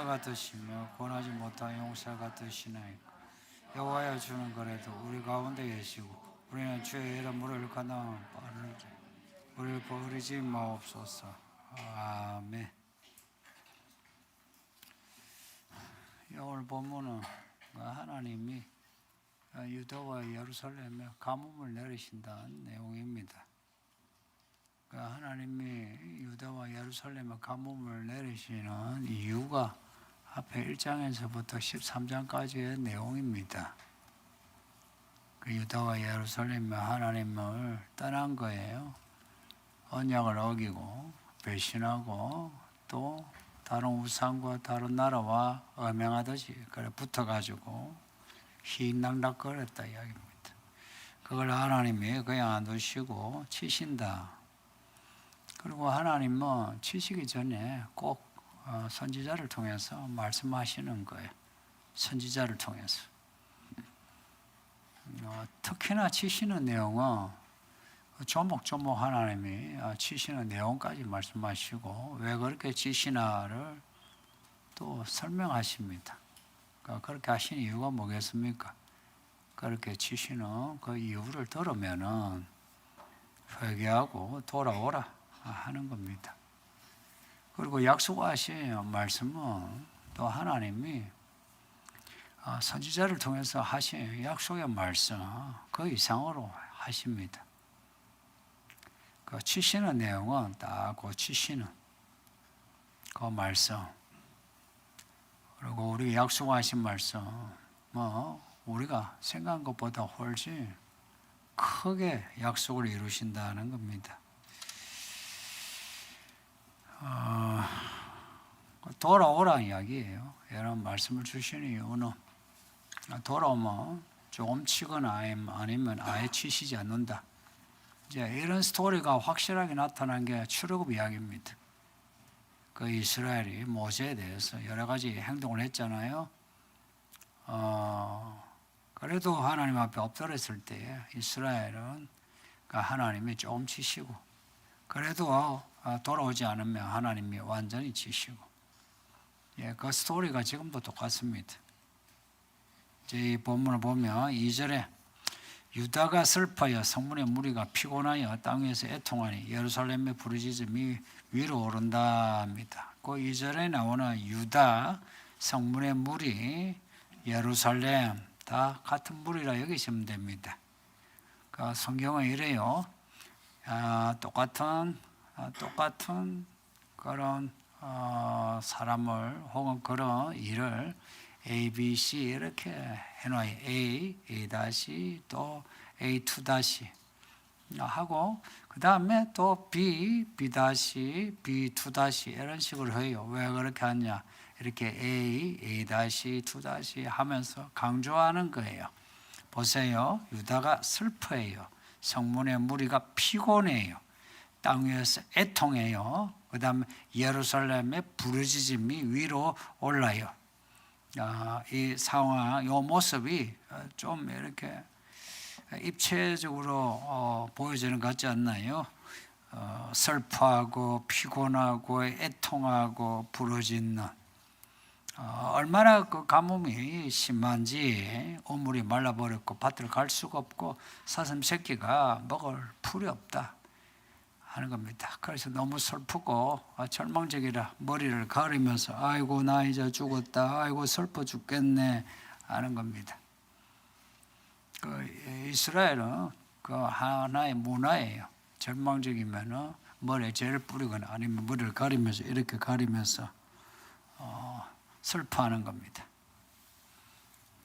은혜가 드시며 권하지 못한 용서가 드시나이까. 여호와여 주는 그래도 우리 가운데 계시고 우리는 주의 이름을 가나안 빠르게 우리를 버리지 마옵소서. 아멘. 오늘 본문은 하나님이 유다와 예루살렘에 가뭄을 내리신다는 내용입니다. 하나님이 유다와 예루살렘에 가뭄을 내리시는 이유가 앞에 1장에서부터 13장까지의 내용입니다. 유다와 예루살렘에 하나님을 떠난 거예요. 언약을 어기고 배신하고 또 다른 우상과 다른 나라와 음행하듯이 그래 붙어가지고 희낙락거렸다 이야기입니다. 그걸 하나님이 그냥 안 두시고 치신다. 그리고 하나님은 치시기 전에 꼭 선지자를 통해서 말씀하시는 거예요. 선지자를 통해서. 특히나 치시는 내용은 조목조목 하나님이 치시는 내용까지 말씀하시고 왜 그렇게 치시나를 또 설명하십니다. 그렇게 하신 이유가 뭐겠습니까? 그렇게 치시는 그 이유를 들으면은 회개하고 돌아오라 하는 겁니다. 그리고 약속하신 말씀은 또 하나님이 선지자를 통해서 하신 약속의 말씀 그 이상으로 하십니다. 그 치시는 내용은 딱 그 치시는 그 말씀 그리고 우리 약속하신 말씀 우리가 생각한 것보다 훨씬 크게 약속을 이루신다는 겁니다. 돌아오라 이야기예요. 이런 말씀을 주시는 이유는 돌아오면 조금 치거나 아니면 아예 치시지 않는다. 이제 이런 스토리가 확실하게 나타난 게 출애굽 이야기입니다. 그 이스라엘이 모세에 대해서 여러 가지 행동을 했잖아요. 그래도 하나님 앞에 엎드렸을 때 이스라엘은 하나님이 조금 치시고 그래도 돌아오지 않으면 하나님이 완전히 치시고 그 스토리가 지금도 똑같습니다. 이제 이 본문을 보면 2절에 유다가 슬퍼하여 성문의 무리가 피곤하여 땅 위에서 애통하니 예루살렘의 부르짖음이 위로 오른다입니다. 그 2절에 나오는 유다, 성문의 무리, 예루살렘 다 같은 무리라 여기시면 됩니다. 그 성경은 이래요. 똑같은 그런 사람을 혹은 그런 일을 A, B, C 이렇게 해놔요. A 다시 또 A2 다시 하고 그 다음에 또 B 다시 B2 다시 이런 식으로 해요. 왜 그렇게 하냐? 이렇게 A 다시 2 다시 하면서 강조하는 거예요. 보세요. 유다가 슬퍼해요. 성문의 무리가 피곤해요. 땅 위에서 애통해요. 그 다음에 예루살렘의 부르짖음이 위로 올라요. 이 상황, 이 모습이 좀 이렇게 입체적으로 보여지는 것 같지 않나요? 슬퍼하고 피곤하고 애통하고 부르짖는 얼마나 그 가뭄이 심한지 우물이 말라버렸고 밭을 갈 수가 없고 사슴 새끼가 먹을 풀이 없다 하는 겁니다. 그래서 너무 슬프고 절망적이라 머리를 가리면서 아이고 나 이제 죽었다 아이고 슬퍼 죽겠네 하는 겁니다. 이스라엘은 그 하나의 문화예요. 절망적이면 머리에 죄를 뿌리거나 아니면 머리를 가리면서 이렇게 가리면서 슬퍼하는 겁니다.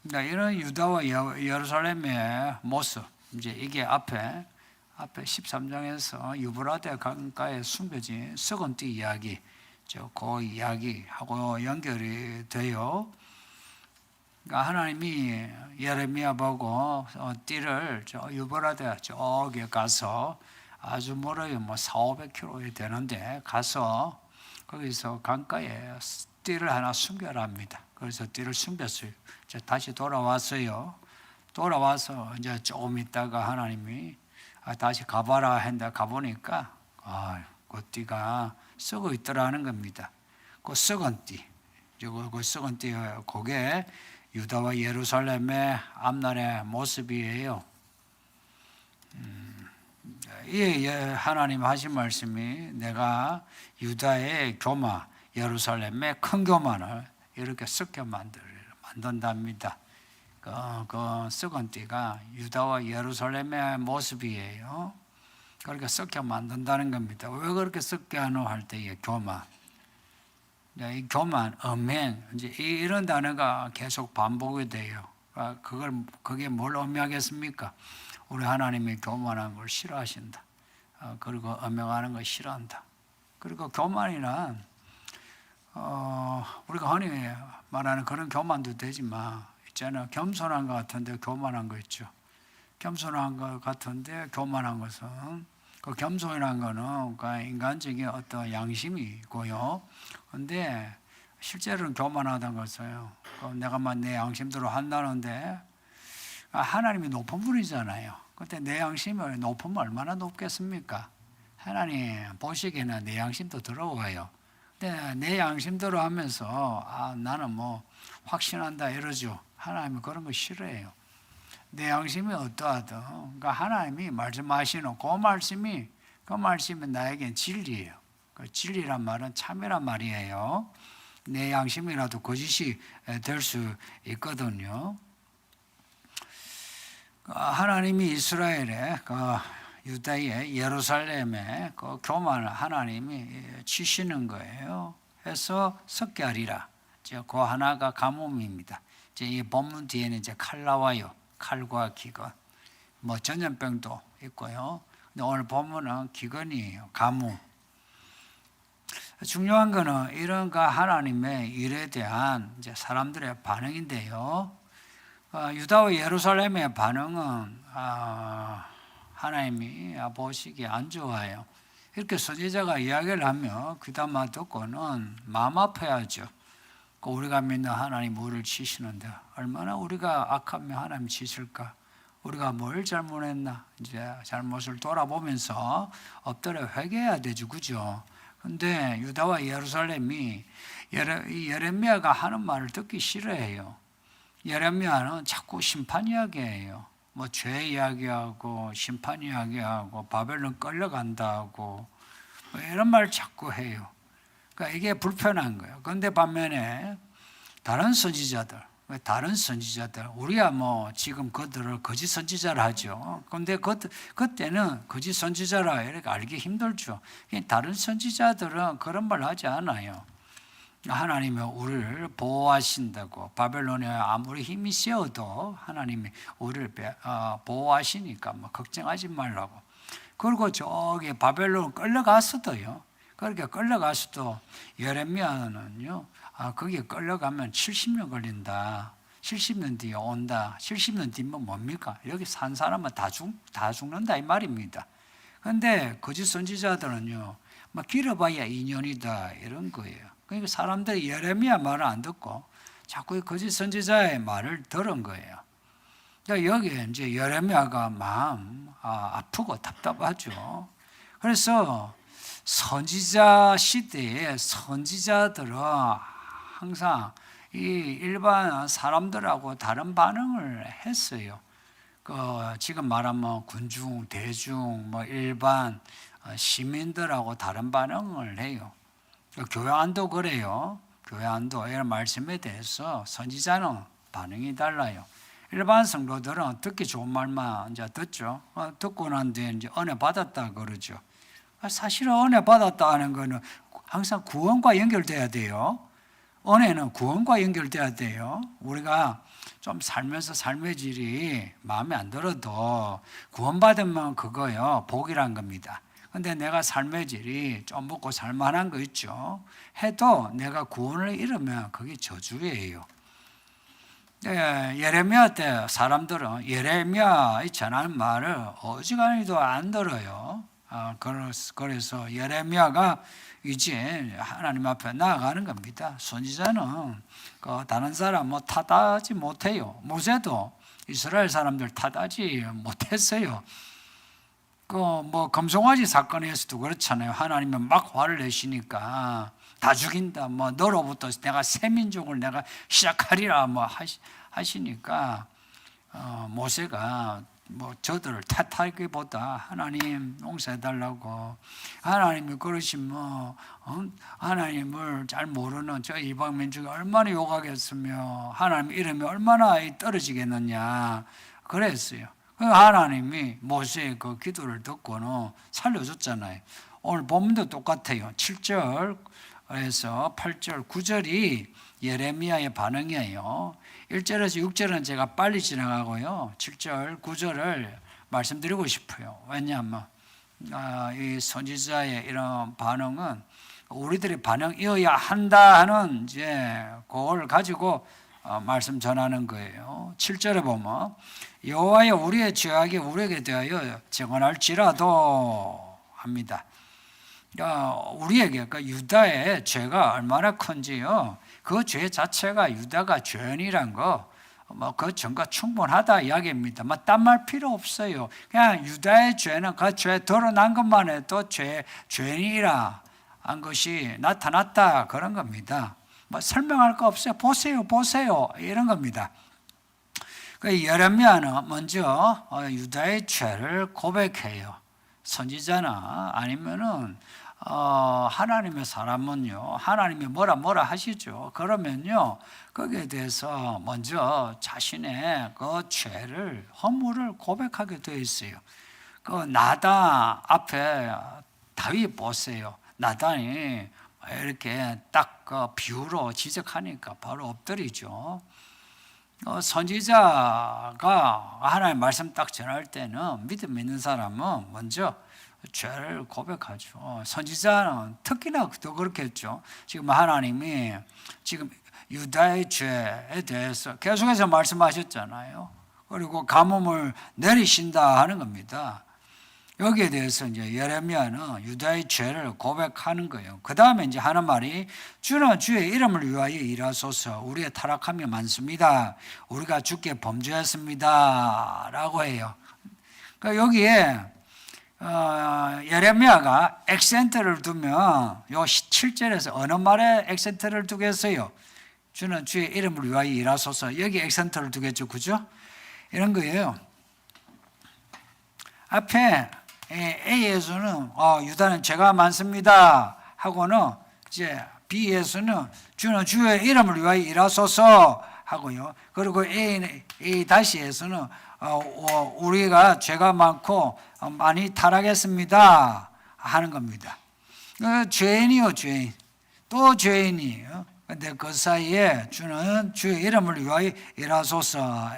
그러니까 이런 유다와 예루살렘의 모습 이제 이게 앞에 13장에서 유브라데 강가에 숨겨진 썩은 띠 이야기, 그 이야기하고 연결이 돼요. 그러니까 하나님이 예레미야 보고 띠를 유브라데 저기 가서 아주 멀어요. 400-500km 되는데 가서 거기서 강가에 띠를 하나 숨겨라 합니다. 그래서 띠를 숨겼어요. 다시 돌아왔어요. 돌아와서 이제 조금 있다가 하나님이 다시 가봐라 했는데 가보니까 그 띠가 썩어 있더라는 겁니다. 그 썩은 띠. 그 썩은 띠 그게 유다와 예루살렘의 앞날의 모습이에요. 이 하나님 하신 말씀이 내가 유다의 교마, 예루살렘의 큰 교만을 이렇게 썩게 만든답니다. 그 썩은 띠가 유다와 예루살렘의 모습이에요. 그렇게 썩게 만든다는 겁니다. 왜 그렇게 썩게 하노 할 때의 교만. 이 교만, 음행, 이제 이런 단어가 계속 반복이 돼요. 그게 뭘 의미하겠습니까? 우리 하나님이 교만한 걸 싫어하신다. 그리고 음행하는 걸 싫어한다. 그리고 교만이란 우리가 흔히 말하는 그런 교만도 되지만 있잖아요. 겸손한 것 같은데 교만한 거 있죠. 겸손한 것 같은데 교만한 것은 그 겸손이라는 거는 그 인간적인 어떤 양심이고요. 근데 실제로는 교만하다는 것이에요. 내가 내 양심대로 한다는데 하나님이 높은 분이잖아요. 근데 내 양심을 높으면 얼마나 높겠습니까? 하나님 보시기에는 내 양심도 더러워요. 근데 내 양심대로 하면서 나는 뭐 확신한다 이러죠. 하나님은 그런 거 싫어해요. 내 양심이 어떠하든 그러니까 하나님이 말씀하시는 그 말씀이 나에겐 진리예요. 그 진리란 말은 참이란 말이에요. 내 양심이라도 거짓이 될 수 있거든요. 하나님이 이스라엘의 유다의 예루살렘의 그 교만을 하나님이 치시는 거예요. 해서 썩게 하리라. 그 하나가 가뭄입니다. 이 본문 뒤에는 이제 칼 나와요. 칼과 기근, 뭐 전염병도 있고요. 근데 오늘 본문은 기근이에요. 가뭄. 중요한 거는 이런 하나님의 일에 대한 이제 사람들의 반응인데요. 유다와 예루살렘의 반응은 하나님이 보시기에 안 좋아요. 이렇게 선지자가 이야기를 하면 귀담아 듣고는 마음 아파야죠. 우리가 믿는 하나님 우리를 치시는데 얼마나 우리가 악하면 하나님 치실까? 우리가 뭘 잘못했나? 이제 잘못을 돌아보면서 엎드려 회개해야 되죠, 그죠? 근데 유다와 예루살렘이 예레미야가 하는 말을 듣기 싫어해요. 예레미야는 자꾸 심판 이야기해요. 뭐 죄 이야기하고 심판 이야기하고 바벨론 끌려간다고 뭐 이런 말 자꾸 해요. 그러니까 이게 불편한 거예요. 그런데 반면에 다른 선지자들, 우리야 뭐 지금 그들을 거짓 선지자라 하죠. 그런데 그때는 거짓 선지자라 이렇게 알기 힘들죠. 다른 선지자들은 그런 말 하지 않아요. 하나님이 우리를 보호하신다고. 바벨론에 아무리 힘이 세어도 하나님이 우리를 보호하시니까 뭐 걱정하지 말라고. 그리고 저기 바벨론 끌려갔어도요. 그렇게 끌려가서도 예레미야는요, 거기에 끌려가면 70년 걸린다. 70년 뒤에 온다. 70년 뒤면 뭡니까? 여기 산 사람은 다 죽는다 이 말입니다. 그런데 거짓 선지자들은요, 막 길어봐야 2년이다 이런 거예요. 그러니까 사람들이 예레미야 말을 안 듣고 자꾸 거짓 선지자의 말을 들은 거예요. 그러니까 여기에 이제 예레미야가 마음 아프고 답답하죠. 그래서 선지자 시대에 선지자들은 항상 이 일반 사람들하고 다른 반응을 했어요. 지금 말하면 군중, 대중, 뭐 일반 시민들하고 다른 반응을 해요. 교회 안도 그래요. 교회 안도 이런 말씀에 대해서 선지자는 반응이 달라요. 일반 성도들은 듣기 좋은 말만 이제 듣죠. 듣고 난 뒤에 이제 은혜 받았다 그러죠. 사실은 은혜 받았다 하는 거는 항상 구원과 연결돼야 돼요. 은혜는 구원과 연결돼야 돼요. 우리가 좀 살면서 삶의 질이 마음에 안 들어도 구원받으면 그거요, 복이란 겁니다. 근데 내가 삶의 질이 좀 먹고 살만한 거 있죠. 해도 내가 구원을 잃으면 그게 저주예요. 예레미야 때 사람들은 예레미야 전하는 말을 어지간히도 안 들어요. 그래서 예레미야가 이제 하나님 앞에 나아가는 겁니다. 선지자는 다른 사람 뭐 탓하지 못해요. 모세도 이스라엘 사람들 탓하지 못했어요. 뭐 금송아지 사건에서도 그렇잖아요. 하나님은 막 화를 내시니까 다 죽인다. 뭐 너로부터 내가 새 민족을 내가 시작하리라 뭐 하시니까 모세가 뭐 저들을 탓하기보다 하나님 용서해달라고, 하나님이 그러시면 하나님을 잘 모르는 저 이방 민족이 얼마나 욕하겠으며 하나님 이름이 얼마나 떨어지겠느냐 그랬어요. 하나님이 모세의 그 기도를 듣고는 살려줬잖아요. 오늘 본문도 똑같아요. 7절에서 8절 9절이 예레미야의 반응이에요. 1절에서 6절은 제가 빨리 지나가고요. 7절 9절을 말씀드리고 싶어요. 왜냐하면 이 선지자의 이런 반응은 우리들의 반응이어야 한다 하는 이제 그걸 가지고 말씀 전하는 거예요. 7절에 보면 여호와여 우리의 죄악이 우리에게 대하여 증언할지라도 합니다. 우리에게 그 유다의 죄가 얼마나 큰지요. 그 죄 자체가 유다가 죄인이란 거, 그 증거 충분하다 이야기입니다. 딴 말 필요 없어요. 그냥 유다의 죄는 그 죄 드러난 것만 해도 죄인이라 한 것이 나타났다 그런 겁니다. 설명할 거 없어요. 보세요 이런 겁니다. 그 예레미야는 먼저 유다의 죄를 고백해요. 선지자나 아니면은 하나님의 사람은요, 하나님이 뭐라 하시죠. 그러면요, 거기에 대해서 먼저 자신의 그 죄를, 허물을 고백하게 되어 있어요. 그 나단 앞에 다윗 보세요. 나단이 이렇게 딱 그 비유로 지적하니까 바로 엎드리죠. 선지자가 하나님의 말씀 딱 전할 때는 믿음 있는 사람은 먼저 죄를 고백하죠. 선지자는 특히나 더 그렇겠죠. 지금 하나님이 지금 유다의 죄에 대해서 계속해서 말씀하셨잖아요. 그리고 가뭄을 내리신다 하는 겁니다. 여기에 대해서 이제 예레미야는 유다의 죄를 고백하는 거예요. 그 다음에 이제 하는 말이 주는 주의 이름을 위하여 일하소서. 우리의 타락함이 많습니다. 우리가 주께 범죄했습니다. 라고 해요. 그러니까 여기에 예레미야가 액센트를 두면 요 7절에서 어느 말에 액센트를 두겠어요? 주는 주의 이름을 위하여 일하소서. 여기 액센트를 두겠죠. 그죠? 이런 거예요. 앞에 A에서는 유다는 죄가 많습니다 하고는 이제 B에서는 주는 주의 이름을 위하여 일하소서 하고요. 그리고 A-에서는 우리가 죄가 많고 많이 타락했습니다 하는 겁니다. 죄인이요, 죄인. 또 죄인이에요. 근데 그 사이에 주는 주의 이름을 위하여 일하소서.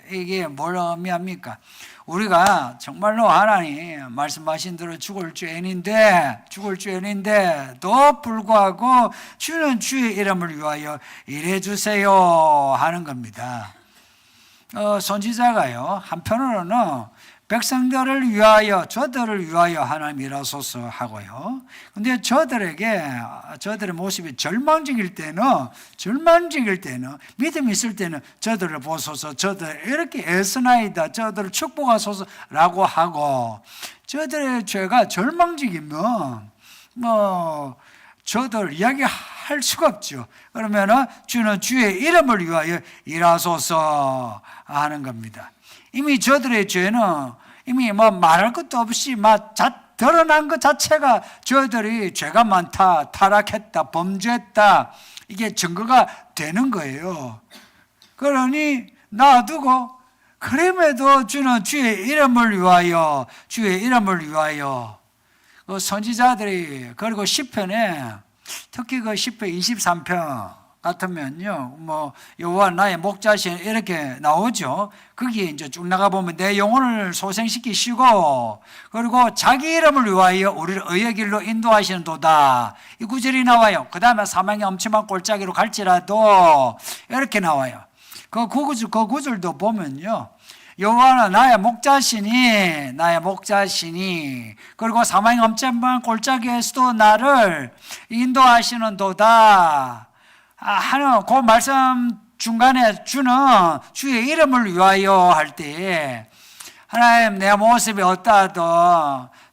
이게 뭘 의미합니까? 우리가 정말로 하나님 말씀하신 대로 죽을 죄인인데도 불구하고 주는 주의 이름을 위하여 일해 주세요 하는 겁니다. 선지자가요, 한편으로는 백성들을 위하여, 저들을 위하여 하나님 일하소서 하고요. 근데 저들의 모습이 절망적일 때는, 믿음이 있을 때는 저들을 보소서, 저들 이렇게 애쓰나이다, 저들을 축복하소서라고 하고, 저들의 죄가 절망적이면 저들 이야기할 수가 없죠. 그러면은 주는 주의 이름을 위하여 일하소서 하는 겁니다. 이미 저들의 죄는 이미 말할 것도 없이 드러난 것 자체가 저들이 죄가 많다, 타락했다, 범죄했다, 이게 증거가 되는 거예요. 그러니 놔두고 그럼에도 주는 주의 이름을 위하여, 그 선지자들이, 그리고 시편에 특히 그 시편 23편 같으면요, 여호와 나의 목자신 이렇게 나오죠. 거기에 이제 쭉 나가 보면 내 영혼을 소생시키시고, 그리고 자기 이름을 위하여 우리를 의의 길로 인도하시는도다. 이 구절이 나와요. 그 다음에 사망의 엄침한 골짜기로 갈지라도 이렇게 나와요. 그 구절도 보면요, 여호와는 나의 목자시니, 그리고 사망의 엄침한 골짜기에서도 나를 인도하시는도다 하는 그 말씀 중간에 주는 주의 이름을 위하여 할 때, 하나님 내 모습이 어떠하든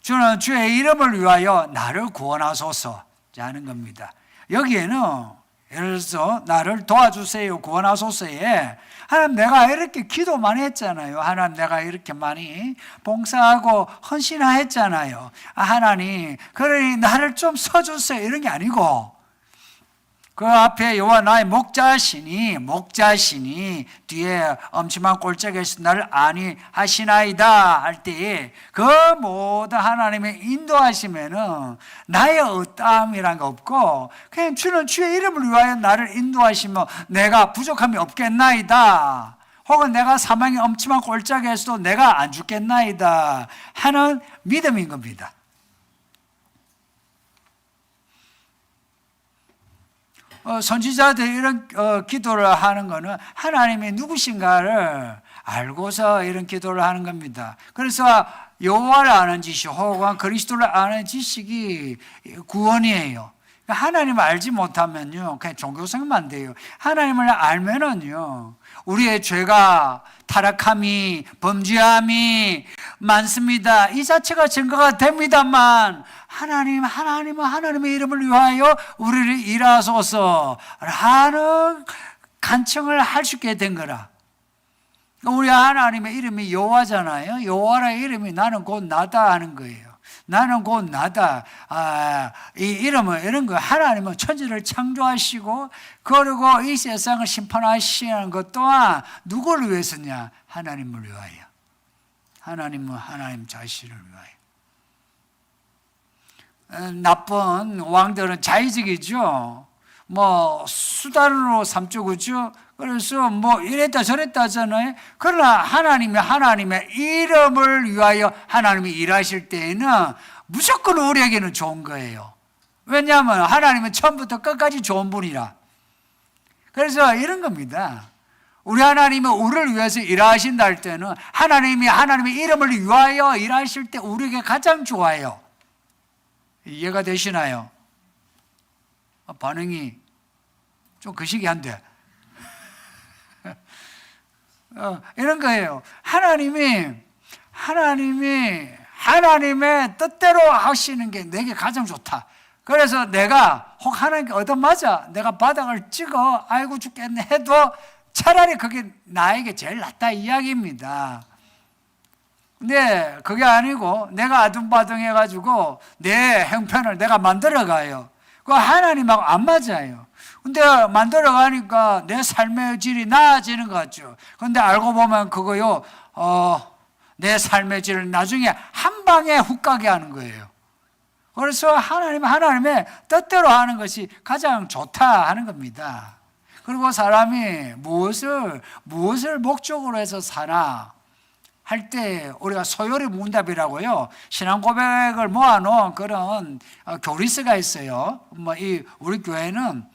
주는 주의 이름을 위하여 나를 구원하소서 하는 겁니다. 여기에는 예를 들어서 나를 도와주세요, 구원하소서에 하나님 내가 이렇게 기도 많이 했잖아요. 하나님 내가 이렇게 많이 봉사하고 헌신했잖아요. 하나님 그러니 나를 좀 써주세요 이런 게 아니고 그 앞에 여호와 나의 목자시니 뒤에 엄침한 꼴짝에서 나를 안위하시나이다 할 때에 그 모든 하나님의 인도하시면은 나의 어떠함이란 거 없고 그냥 주는 주의 이름을 위하여 나를 인도하시면 내가 부족함이 없겠나이다 혹은 내가 사망의 엄침한 꼴짝에서도 내가 안 죽겠나이다 하는 믿음인 겁니다. 선지자들이 이런 기도를 하는 것은 하나님이 누구신가를 알고서 이런 기도를 하는 겁니다. 그래서 여호와를 아는 지식 혹은 그리스도를 아는 지식이 구원이에요. 하나님을 알지 못하면요 그냥 종교생활만 돼요. 하나님을 알면은요 우리의 죄가 타락함이 범죄함이 많습니다. 이 자체가 증거가 됩니다만 하나님의 이름을 위하여 우리를 일하소서 하는 간청을 할 수 있게 된 거라. 우리 하나님의 이름이 여호와잖아요. 여호와의 이름이 나는 곧 나다 하는 거예요. 나는 곧 나다. 이 이름은 이런 거 하나님은 천지를 창조하시고 그리고 이 세상을 심판하시는 것 또한 누구를 위해서냐? 하나님을 위하여. 하나님은 하나님 자신을 위하여. 나쁜 왕들은 자의적이죠. 뭐 수단으로 삼죠, 그죠? 그래서 뭐 이랬다 저랬다 하잖아요. 그러나 하나님의 이름을 위하여 하나님이 일하실 때에는 무조건 우리에게는 좋은 거예요. 왜냐하면 하나님은 처음부터 끝까지 좋은 분이라. 그래서 이런 겁니다. 우리 하나님은 우리를 위해서 일하신다 할 때는 하나님의 이름을 위하여 일하실 때 우리에게 가장 좋아요. 이해가 되시나요? 반응이 좀 거시기 한데 이런 거예요. 하나님의 뜻대로 하시는 게 내게 가장 좋다. 그래서 내가 혹 하나님께 얻어맞아 내가 바닥을 찍어 아이고 죽겠네 해도 차라리 그게 나에게 제일 낫다 이야기입니다. 근데 그게 아니고 내가 아둥바둥 해가지고 내 형편을 내가 만들어가요. 그거 하나님하고 안 맞아요. 근데 만들어가니까 내 삶의 질이 나아지는 것 같죠. 근데 알고 보면 그거요, 내 삶의 질을 나중에 한 방에 훅 가게 하는 거예요. 그래서 하나님의 뜻대로 하는 것이 가장 좋다 하는 겁니다. 그리고 사람이 무엇을 목적으로 해서 사나 할 때 우리가 소요리 문답이라고요. 신앙 고백을 모아놓은 그런 교리서가 있어요. 우리 교회는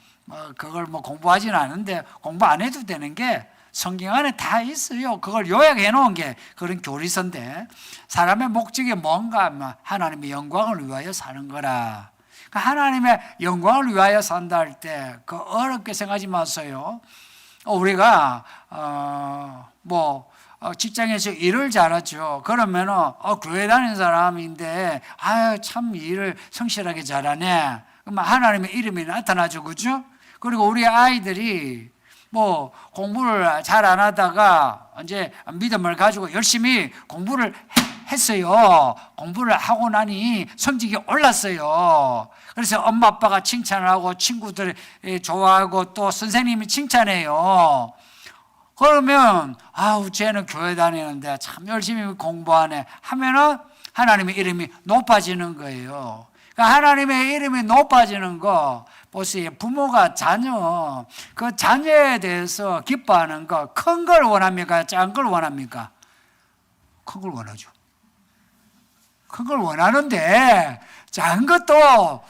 그걸 공부하지는 않는데 공부 안 해도 되는 게 성경 안에 다 있어요. 그걸 요약해 놓은 게 그런 교리서인데 사람의 목적이 뭔가 하면 하나님의 영광을 위하여 사는 거라. 그러니까 하나님의 영광을 위하여 산다 할 때 그 어렵게 생각하지 마세요. 우리가 직장에서 일을 잘하죠. 그러면은 교회 다니는 사람인데 참 일을 성실하게 잘하네. 그러면 하나님의 이름이 나타나죠, 그죠? 그리고 우리 아이들이 공부를 잘 안 하다가 이제 믿음을 가지고 열심히 공부를 했어요. 공부를 하고 나니 성적이 올랐어요. 그래서 엄마 아빠가 칭찬을 하고 친구들이 좋아하고 또 선생님이 칭찬해요. 그러면 쟤는 교회 다니는데 참 열심히 공부하네 하면은 하나님의 이름이 높아지는 거예요. 그러니까 하나님의 이름이 높아지는 거 보세요. 부모가 그 자녀에 대해서 기뻐하는 거 큰 걸 원합니까? 작은 걸 원합니까? 큰 걸 원하죠. 큰 걸 원하는데 작은 것도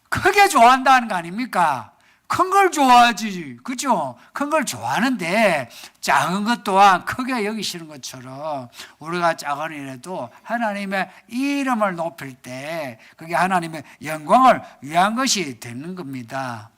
크게 좋아한다는 거 아닙니까? 큰 걸 좋아하지, 그죠? 큰 걸 좋아하는데 작은 것 또한 크게 여기시는 것처럼 우리가 작은 일에도 하나님의 이름을 높일 때 그게 하나님의 영광을 위한 것이 되는 겁니다.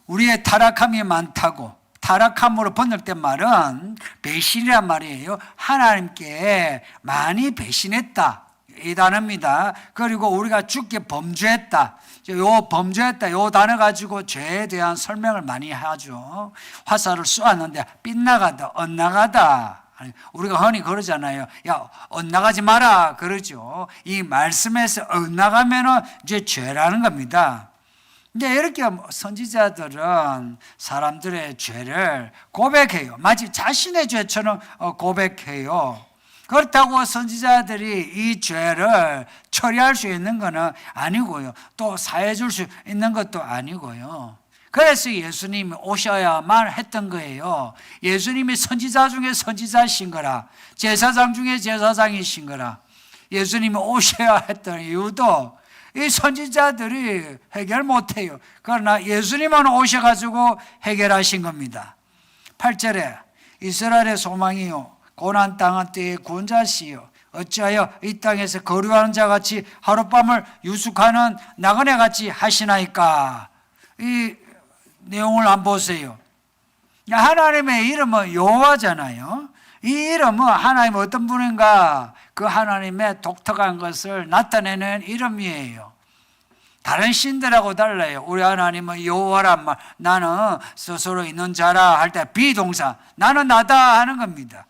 우리의 타락함이 많다고, 타락함으로 번역된 말은 배신이란 말이에요. 하나님께 많이 배신했다. 이 단어입니다. 그리고 우리가 주께 범죄했다. 요 범죄했다 요 단어 가지고 죄에 대한 설명을 많이 하죠. 화살을 쏘았는데 빗나가다, 엇나가다. 우리가 흔히 그러잖아요. 야, 엇나가지 마라 그러죠. 이 말씀에서 엇나가면은 이제 죄라는 겁니다. 근데 이렇게 선지자들은 사람들의 죄를 고백해요. 마치 자신의 죄처럼 고백해요. 그렇다고 선지자들이 이 죄를 처리할 수 있는 것은 아니고요. 또 사해줄 수 있는 것도 아니고요. 그래서 예수님이 오셔야만 했던 거예요. 예수님이 선지자 중에 선지자이신 거라, 제사장 중에 제사장이신 거라, 예수님이 오셔야 했던 이유도 이 선지자들이 해결 못해요. 그러나 예수님만 오셔가지고 해결하신 겁니다. 8절에 이스라엘의 소망이요 고난 당한 때의 구원자시요 어찌하여 이 땅에서 거류하는 자같이 하룻밤을 유숙하는 나그네같이 하시나이까. 이 내용을 한번 보세요. 하나님의 이름은 여호와잖아요. 이 이름은 하나님 어떤 분인가, 그 하나님의 독특한 것을 나타내는 이름이에요. 다른 신들하고 달라요. 우리 하나님은 여호와란 말, 나는 스스로 있는 자라 할 때 비동사, 나는 나다 하는 겁니다.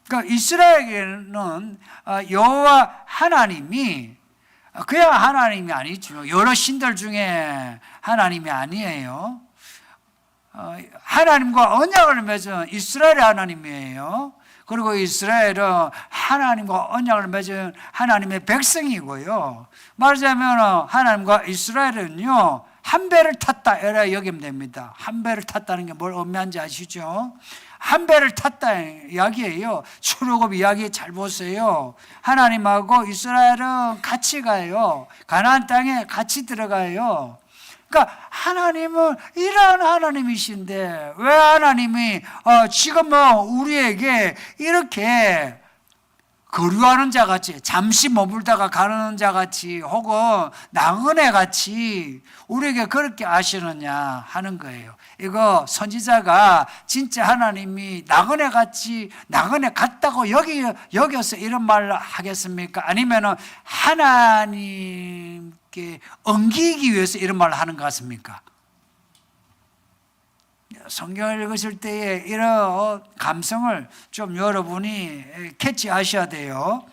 그러니까 이스라엘에게는 여호와 하나님이 그냥 하나님이 아니죠. 여러 신들 중에 하나님이 아니에요. 하나님과 언약을 맺은 이스라엘의 하나님이에요. 그리고 이스라엘은 하나님과 언약을 맺은 하나님의 백성이고요. 말하자면 하나님과 이스라엘은요 한 배를 탔다 이렇게 여기면 됩니다. 한 배를 탔다는 게 뭘 의미하는지 아시죠? 한 배를 탔다 이야기예요. 출애굽 이야기 잘 보세요. 하나님하고 이스라엘은 같이 가요. 가나안 땅에 같이 들어가요. 그러니까 하나님은 이러한 하나님이신데 왜 하나님이 지금 우리에게 이렇게 거류하는 자같이, 잠시 머물다가 가는 자같이, 혹은 나그네같이 우리에게 그렇게 하시느냐 하는 거예요. 이거 선지자가 진짜 하나님이 나그네같이, 나그네 같다고 여겨서 이런 말을 하겠습니까? 아니면은 하나님께 엉기기 위해서 이런 말을 하는 것 같습니까? 성경을 읽으실 때에 이런 감성을 좀 여러분이 캐치하셔야 돼요.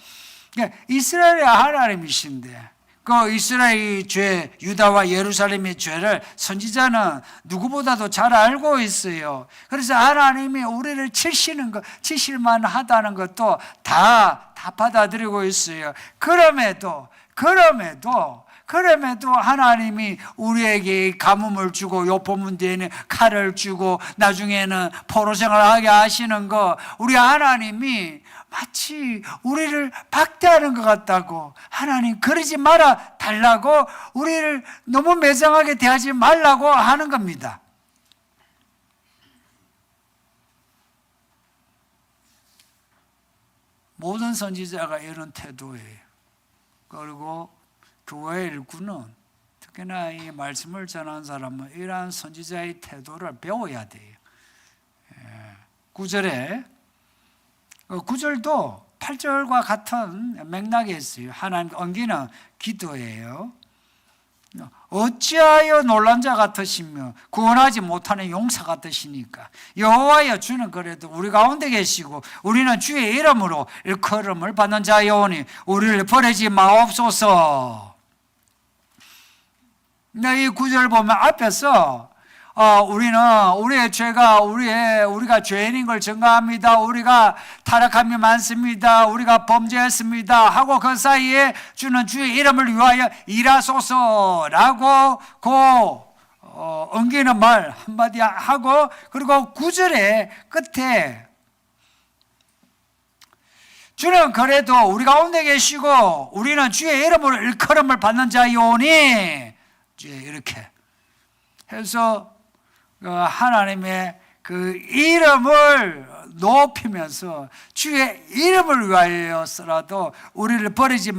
이스라엘의 하나님이신데 그 이스라엘의 죄, 유다와 예루살렘의 죄를 선지자는 누구보다도 잘 알고 있어요. 그래서 하나님이 우리를 치실만 하다는 것도 다 받아들이고 있어요. 그럼에도 하나님이 우리에게 가뭄을 주고 요 본문 뒤에는 칼을 주고 나중에는 포로생활을 하게 하시는 거, 우리 하나님이 마치 우리를 박대하는 것 같다고, 하나님 그러지 말아 달라고, 우리를 너무 매정하게 대하지 말라고 하는 겁니다. 모든 선지자가 이런 태도예요. 그리고 교회 일꾼은 특히나 이 말씀을 전하는 사람은 이러한 선지자의 태도를 배워야 돼요. 9절에 9절도 8절과 같은 맥락에 있어요. 하나님 엉기는 기도예요. 어찌하여 놀란 자 같으시며 구원하지 못하는 용사 같으시니까. 여호와여, 주는 그래도 우리 가운데 계시고 우리는 주의 이름으로 일컬음을 받는 자여오니 우리를 버리지 마옵소서. 이 구절 보면 앞에서 우리는 우리의 죄가 우리가 죄인인 걸 증거합니다. 우리가 타락함이 많습니다. 우리가 범죄했습니다. 하고 그 사이에 주는 주의 이름을 위하여 일하소서라고 엉기는 말 한마디 하고, 그리고 9절의 끝에 주는 그래도 우리 가운데 계시고 우리는 주의 이름으로 일컬음을 받는 자이오니, 이렇게 해서 하나님의 그 이름을 높이면서 주의 이름을 위하여서라도 우리를 버리지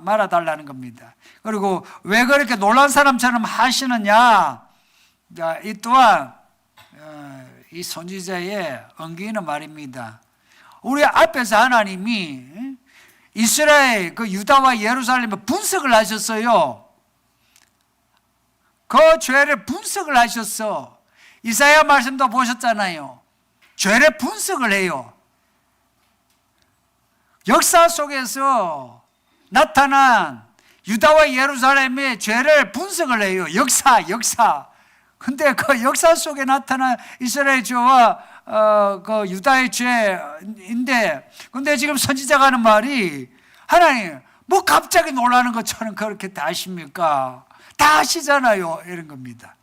말아달라는 겁니다. 그리고 왜 그렇게 놀란 사람처럼 하시느냐, 이 또한 이 선지자의 엉기는 말입니다. 우리 앞에서 하나님이 이스라엘 그 유다와 예루살렘에 분석을 하셨어요. 그 죄를 분석을 하셨어. 이사야 말씀도 보셨잖아요. 죄를 분석을 해요. 역사 속에서 나타난 유다와 예루살렘의 죄를 분석을 해요. 역사. 근데 그 역사 속에 나타난 이스라엘 죄와 그 유다의 죄인데, 근데 지금 선지자가 하는 말이, 하나님 뭐 갑자기 놀라는 것처럼 그렇게 다 아십니까? 다 아시잖아요. 이런 겁니다.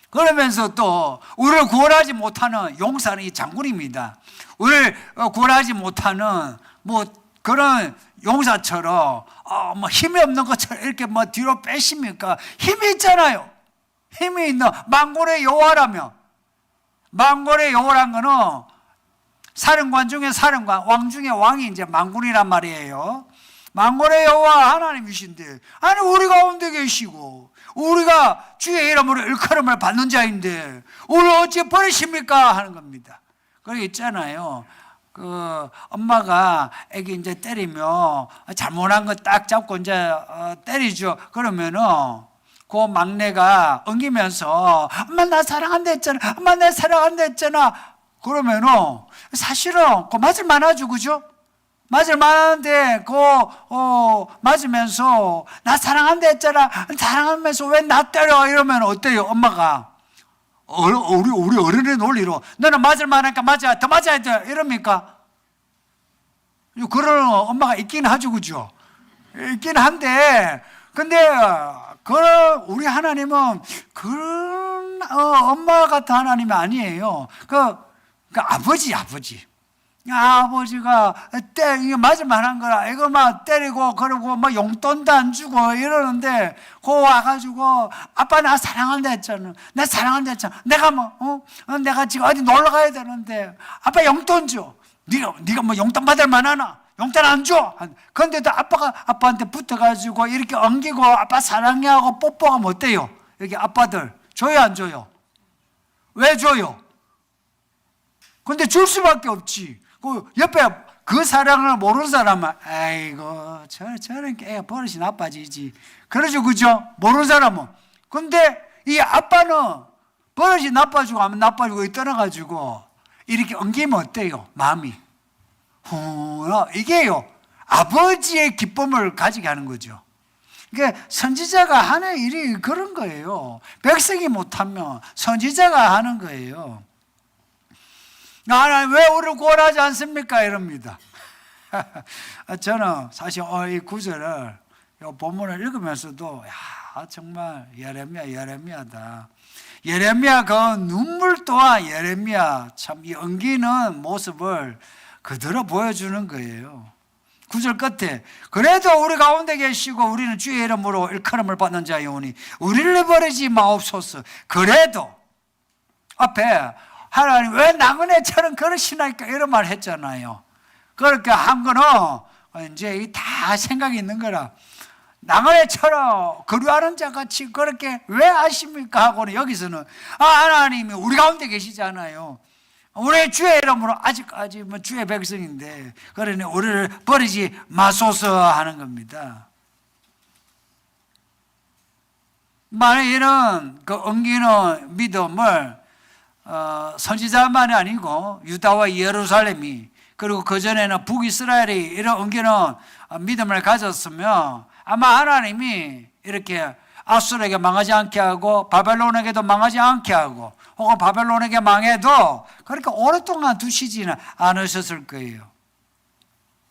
그러면서 또 우리를 구원하지 못하는 용사는 이 장군입니다. 우리를 구원하지 못하는 뭐 그런 용사처럼 뭐 힘이 없는 것처럼 이렇게 뭐 뒤로 빼십니까? 힘이 있잖아요. 힘이 있는 만군의 여호와라며. 만군의 여호와란 거는 사령관 중에 사령관, 왕 중에 왕이 이제 만군이란 말이에요. 만군의 여호와 하나님이신데, 아니 우리 가운데 계시고 우리가 주의 이름으로 일컬음을 받는 자인데 우리를 어찌 버리십니까? 하는 겁니다. 그게 있잖아요. 그 엄마가 애기 이제 때리면 잘못한 거 딱 잡고 이제 때리죠. 그러면은 그 막내가 엉기면서 엄마 나 사랑한다 했잖아. 엄마 나 사랑한다 했잖아. 그러면은 사실은 그 맞을 만하죠, 그죠? 맞을 만한데 맞으면서 나 사랑한다 했잖아. 사랑하면서 왜 나 때려? 이러면 어때요? 엄마가 우리 어른의 논리로 너는 맞을 만하니까 맞아, 더 맞아야 돼 이럽니까? 그런 엄마가 있긴 하죠, 그죠? 있긴 한데, 근데 우리 하나님은 그런 엄마 같은 하나님이 아니에요. 그 아버지가 이거 맞을 만한 거라 이거 막 때리고 그러고 막 용돈도 안 주고 이러는데 그 와가지고 아빠 나 사랑한다 했잖아. 나 사랑한다 했잖아. 내가 내가 지금 어디 놀러 가야 되는데 아빠 용돈 줘. 네가 뭐 용돈 받을 만하나? 용돈 안 줘. 그런데도 아빠가 아빠한테 붙어가지고 이렇게 엉기고 아빠 사랑해 하고 뽀뽀하면 어때요? 여기 아빠들 줘요 안 줘요? 왜 줘요? 근데 줄 수밖에 없지. 그 옆에 그 사랑을 모르는 사람은 아이고 저런 게 버릇이 나빠지지. 그러죠, 그죠? 모르는 사람은. 근데 이 아빠는 버릇이 나빠지고 하면 나빠지고 떠나가지고 이렇게 엉기면 어때요? 마음이 이게요 아버지의 기쁨을 가지게 하는 거죠. 그러니까 선지자가 하는 일이 그런 거예요. 백성이 못하면 선지자가 하는 거예요. 하나님 왜 우리를 구원하지 않습니까? 이럽니다. 저는 사실 이 구절을 이 본문을 읽으면서도 정말 예레미야다. 예레미야 그 눈물 또한 예레미야 참 이 엉기는 모습을 그대로 보여주는 거예요. 9절 끝에 그래도 우리 가운데 계시고 우리는 주의 이름으로 일컬음을 받는 자이오니 우리를 버리지 마옵소서. 그래도 앞에 하나님 왜 나그네처럼 그러시나이까 이런 말 했잖아요. 그렇게 한 거는 이제 다 생각이 있는 거라. 나그네처럼 거류하는 자같이 그렇게 왜 하십니까? 하고는 여기서는 하나님이 우리 가운데 계시잖아요. 우리 주의 이름으로 아직까지 주의 백성인데 그러니 우리를 버리지 마소서 하는 겁니다. 만약 이런 그 엉기는 믿음을 선지자만이 아니고 유다와 예루살렘이 그리고 그전에는 북이스라엘이 이런 엉기는 믿음을 가졌으면 아마 하나님이 이렇게 아수르에게 망하지 않게 하고 바벨론에게도 망하지 않게 하고 혹은 바벨론에게 망해도 그렇게 오랫동안 두시지는 않으셨을 거예요.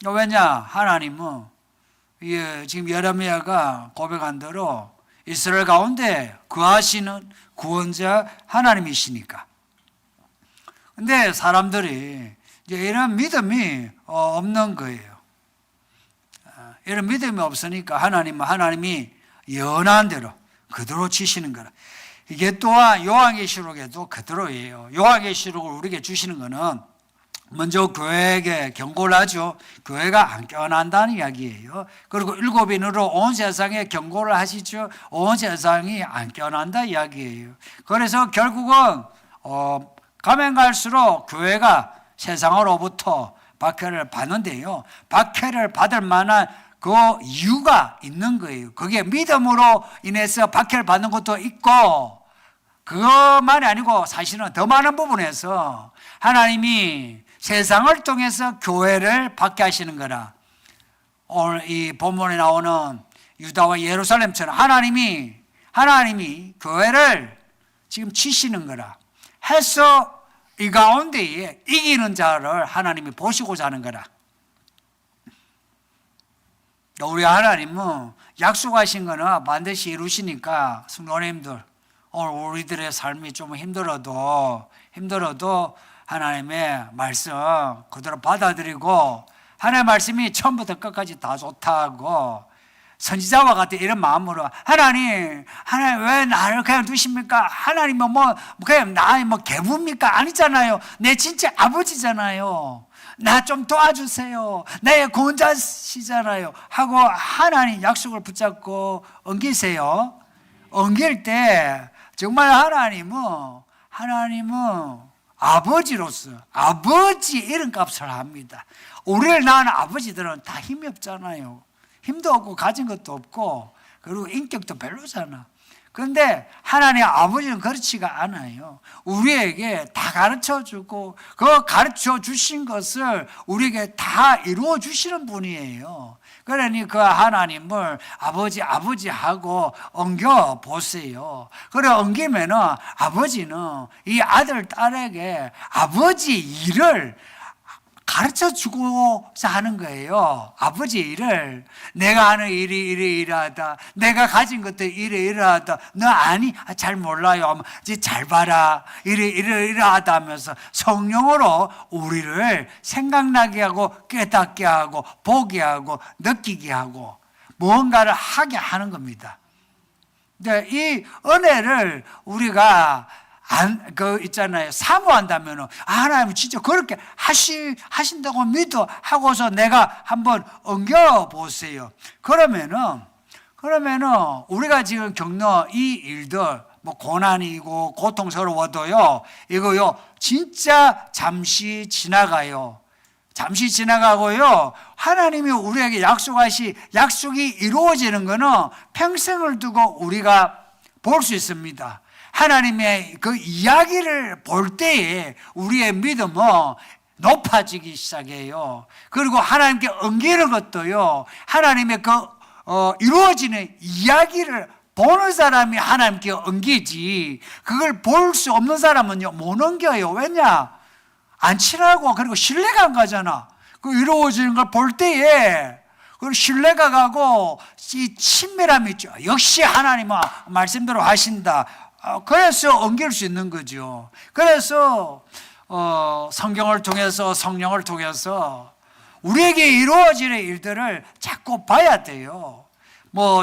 왜냐? 하나님은 지금 예레미야가 고백한 대로 이스라엘 가운데 거하시는 구원자 하나님이시니까. 근데 사람들이 이제 이런 믿음이 없는 거예요. 이런 믿음이 없으니까 하나님이 연한 대로 그대로 치시는 거라. 이게 또한 요한계시록에도 그대로예요. 요한계시록을 우리에게 주시는 거는 먼저 교회에게 경고를 하죠. 교회가 안 깨어난다는 이야기예요. 그리고 7인으로 온 세상에 경고를 하시죠. 온 세상이 안 깨어난다 이야기예요. 그래서 결국은 가면 갈수록 교회가 세상으로부터 박해를 받는데요, 박해를 받을 만한 그 이유가 있는 거예요. 그게 믿음으로 인해서 박해를 받는 것도 있고, 그것만이 아니고 사실은 더 많은 부분에서 하나님이 세상을 통해서 교회를 박해하시는 거라. 오늘 이 본문에 나오는 유다와 예루살렘처럼 하나님이 교회를 지금 치시는 거라 해서 이 가운데에 이기는 자를 하나님이 보시고자 하는 거라. 우리 하나님은 약속하신 거는 반드시 이루시니까 성도님들, 오늘 우리들의 삶이 좀 힘들어도 하나님의 말씀 그대로 받아들이고, 하나님의 말씀이 처음부터 끝까지 다 좋다고 선지자와 같은 이런 마음으로, 하나님 왜 나를 그냥 두십니까? 하나님은 그냥 나의 개부입니까? 아니잖아요. 내 진짜 아버지잖아요. 나 좀 도와주세요. 내 구원자시잖아요. 하고 하나님 약속을 붙잡고 엉기세요. 엉길 때 정말 하나님은 아버지로서 아버지 이름값을 합니다. 우리를 낳은 아버지들은 다 힘이 없잖아요. 힘도 없고 가진 것도 없고, 그리고 인격도 별로잖아. 그런데 하나님 아버지는 그렇지가 않아요. 우리에게 다 가르쳐주고, 그 가르쳐 주신 것을 우리에게 다 이루어 주시는 분이에요. 그러니 그 하나님을 아버지 하고 엉겨 보세요. 그래 엉기면은 아버지는 이 아들 딸에게 아버지 일을 가르쳐주고자 하는 거예요. 아버지 일을. 내가 하는 일이 이러하다, 내가 가진 것도 이러하다, 너 아니? 잘 몰라요. 이제 잘 봐라, 이러하다 하면서 성령으로 우리를 생각나게 하고 깨닫게 하고 보게 하고 느끼게 하고 무언가를 하게 하는 겁니다. 이 은혜를 우리가 있잖아요. 사모한다면, 하나님 진짜 그렇게 하신다고 믿어 하고서 내가 한번 엉겨보세요. 그러면은 우리가 지금 겪는 이 일들, 고난이고 고통스러워도요, 이거요, 진짜 잠시 지나가요. 잠시 지나가고요, 하나님이 우리에게 약속이 이루어지는 거는 평생을 두고 우리가 볼 수 있습니다. 하나님의 그 이야기를 볼 때에 우리의 믿음은 높아지기 시작해요. 그리고 하나님께 엉기는 것도요, 하나님의 이루어지는 이야기를 보는 사람이 하나님께 엉기지, 그걸 볼 수 없는 사람은요 못 엉겨요. 왜냐? 안 친하고, 그리고 신뢰가 안 가잖아. 그 이루어지는 걸 볼 때에 그 신뢰가 가고 이 친밀함이 있죠. 역시 하나님은 말씀대로 하신다. 그래서 엉길 수 있는 거죠. 그래서 성경을 통해서, 성령을 통해서 우리에게 이루어지는 일들을 자꾸 봐야 돼요.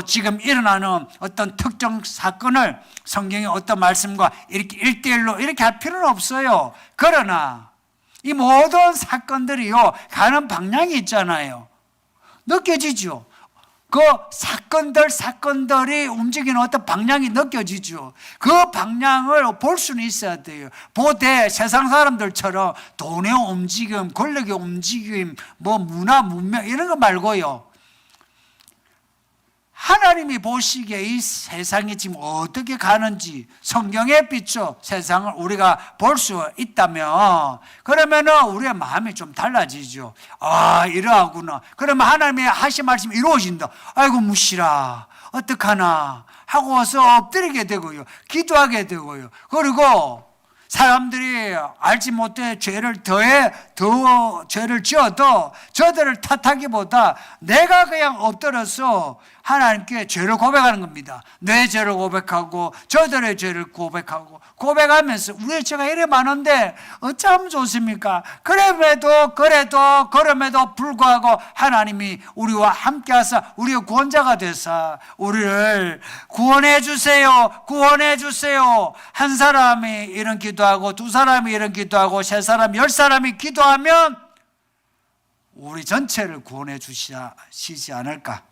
지금 일어나는 어떤 특정 사건을 성경의 어떤 말씀과 이렇게 1대1로 이렇게 할 필요는 없어요. 그러나 이 모든 사건들이요, 가는 방향이 있잖아요. 느껴지죠? 그 사건들이 움직이는 어떤 방향이 느껴지죠. 그 방향을 볼 수는 있어야 돼요. 보되 세상 사람들처럼 돈의 움직임, 권력의 움직임, 문화, 문명 이런 거 말고요, 하나님이 보시기에 이 세상이 지금 어떻게 가는지 성경에 비춰 세상을 우리가 볼 수 있다면, 그러면은 우리의 마음이 좀 달라지죠. 이러하구나. 그러면 하나님의 하신 말씀이 이루어진다. 아이고 무시라, 어떡하나 하고서 엎드리게 되고요, 기도하게 되고요. 그리고 사람들이 알지 못해 죄를 죄를 지어도 저들을 탓하기보다 내가 그냥 엎드려서 하나님께 죄를 고백하는 겁니다. 내 죄를 고백하고 저들의 죄를 고백하면서 우리의 죄가 이래 많은데 어쩌면 좋습니까? 그럼에도 불구하고 하나님이 우리와 함께 하사 우리의 구원자가 되사 우리를 구원해 주세요. 한 사람이 이런 기도하고, 두 사람이 이런 기도하고, 3사람, 10사람이 기도하면 우리 전체를 구원해 주시지 않을까,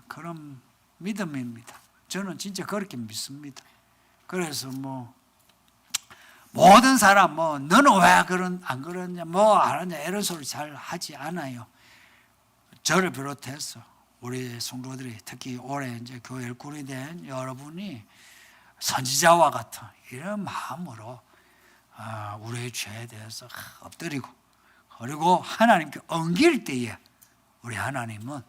그런 믿음입니다. 저는 진짜 그렇게 믿습니다. 그래서 모든 사람 뭐 너는 왜 그런 안 그러냐 뭐 안 하냐 이런 소리 잘 하지 않아요. 저를 비롯해서 우리 성도들이 특히 올해 이제 교회 일꾼이 된 여러분이 선지자와 같은 이런 마음으로 우리의 죄에 대해서 엎드리고 그리고 하나님께 엉길 때에 우리 하나님은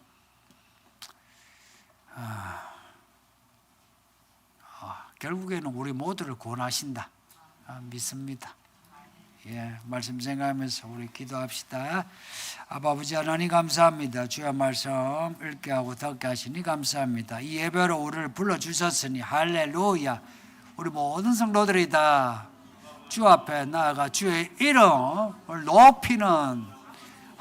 결국에는 우리 모두를 구원하신다 믿습니다. 예, 말씀 생각하면서 우리 기도합시다. 아버지 하나님 감사합니다. 주의 말씀 읽게 하고 듣게 하시니 감사합니다. 이 예배로 우리를 불러주셨으니 할렐루야. 우리 모든 성도들이 다 주 앞에 나아가 주의 이름을 높이는